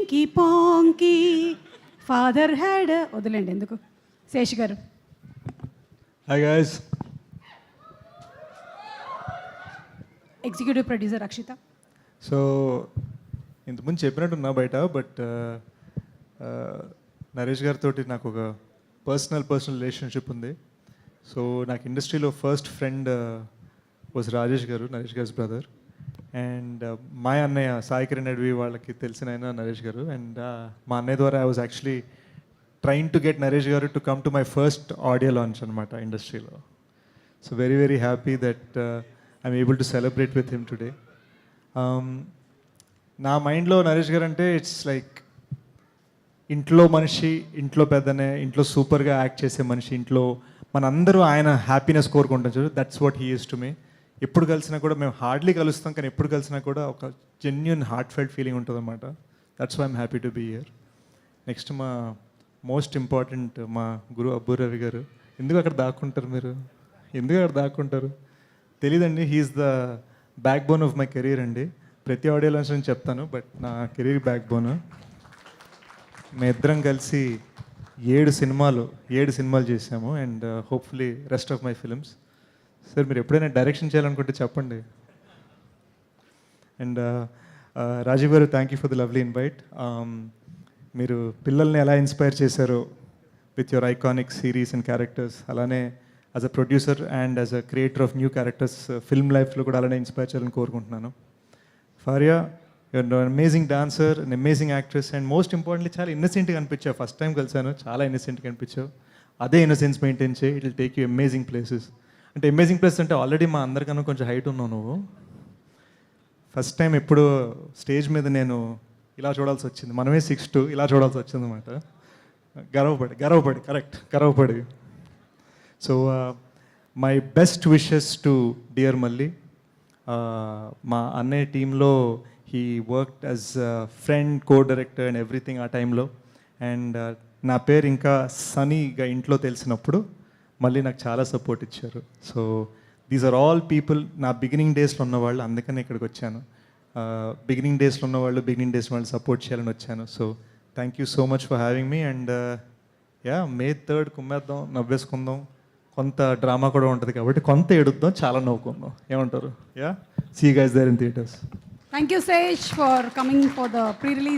Pinky ponky father had వదిలేండి ఎందుకు. Sesh garu. Hi guys. Executive producer Akshitha. So ఇంతకుముందు చెప్పినట్టున్నా బయట, బట్ నరేష్ గారితో నాకు ఒక పర్సనల్ రిలేషన్షిప్ ఉంది. సో నాకు ఇండస్ట్రీలో ఫస్ట్ ఫ్రెండ్ వాజ్ రాజేష్ గారు, నరేష్ గారి బ్రదర్. అండ్ మా అన్నయ్య సాయి కిరణ్ అడవి వాళ్ళకి తెలిసిన ఆయన నరేష్ గారు. అండ్ మా అన్నయ్య ద్వారా I was actually trying to get Naresh garu to come to my first audio launch అనమాట ఇండస్ట్రీలో. So very very happy that I'm able to celebrate with him today. నా మైండ్లో నరేష్ గారు అంటే ఇట్స్ లైక్ ఇంట్లో మనిషి, ఇంట్లో పెద్దనే, ఇంట్లో సూపర్గా యాక్ట్ చేసే మనిషి, ఇంట్లో మనందరూ ఆయన హ్యాపీనెస్ కోరుకుంటాం చూడు. That's what he is to me. ఎప్పుడు కలిసినా కూడా మేము హార్డ్లీ కలుస్తాం, కానీ ఎప్పుడు కలిసినా కూడా ఒక జెన్యున్ హార్ట్ ఫెల్ట్ ఫీలింగ్ ఉంటుంది అనమాట. That's why I'm happy to be here. Next మా మోస్ట్ ఇంపార్టెంట్ మా గురు అబ్బు రవి గారు. ఎందుకు అక్కడ దాక్కుంటారు మీరు? ఎందుకు అక్కడ దాక్కుంటారు తెలీదండి. He's the backbone of my career అండి. ప్రతి ఆడియో లాంచ్ నేను చెప్తాను, బట్ నా కెరీర్ బ్యాక్ బోన్. మేమిద్దరం కలిసి 7 సినిమాలు చేసాము. And hopefully rest of my films. Sir మీరు ఎప్పుడైనా డైరెక్షన్ చేయాలనుకుంటే చెప్పండి. And Rajiv garu, thank you for the lovely invite. మీరు పిల్లల్ని ఎలా ఇన్స్పైర్ చేశారో with your iconic series and characters, అలానే as a producer and as a creator of new characters film లైఫ్లో కూడా అలానే ఇన్స్పైర్ చేయాలని కోరుకుంటున్నాను. Faria, you're amazing dancer, an amazing actress, and most importantly చాలా ఇన్నసెంట్గా అనిపించావు. ఫస్ట్ టైం కలిసాను, చాలా ఇన్నసెంట్గా అనిపించావు. అదే ఇన్నసెన్స్ మెయింటైన్ చేయి, it will take you amazing places. అంటే అమేజింగ్ ప్లేస్ అంటే ఆల్రెడీ మా అందరికన్నా కొంచెం హైట్ ఉన్నావు నువ్వు. ఫస్ట్ టైం ఎప్పుడు స్టేజ్ మీద నేను ఇలా చూడాల్సి వచ్చింది, మనమే 6'2" ఇలా చూడాల్సి వచ్చింది అనమాట. గర్వపడి. So my best wishes to dear Malli. మా అన్నయ్య టీంలో he worked as friend, co-director and everything ఆ టైంలో. అండ్ నా పేరు ఇంకా సనీగా ఇంట్లో తెలిసినప్పుడు మళ్ళీ నాకు చాలా సపోర్ట్ ఇచ్చారు. So these are all people నా బిగినింగ్ డేస్లో ఉన్నవాళ్ళు, అందుకని ఇక్కడికి వచ్చాను. బిగినింగ్ డేస్లో ఉన్నవాళ్ళు, బిగినింగ్ డేస్ వాళ్ళు సపోర్ట్ చేయాలని వచ్చాను. So thank you so much for having me. And May 3rd కుమ్మేద్దాం, నవ్వేసుకుందాం. కొంత డ్రామా కూడా ఉంటుంది కాబట్టి కొంత ఏడుద్దాం, చాలా నవ్వుకుందాం. ఏమంటారు? See you guys there in theatres. Thank you, Sesh, for coming for the pre-release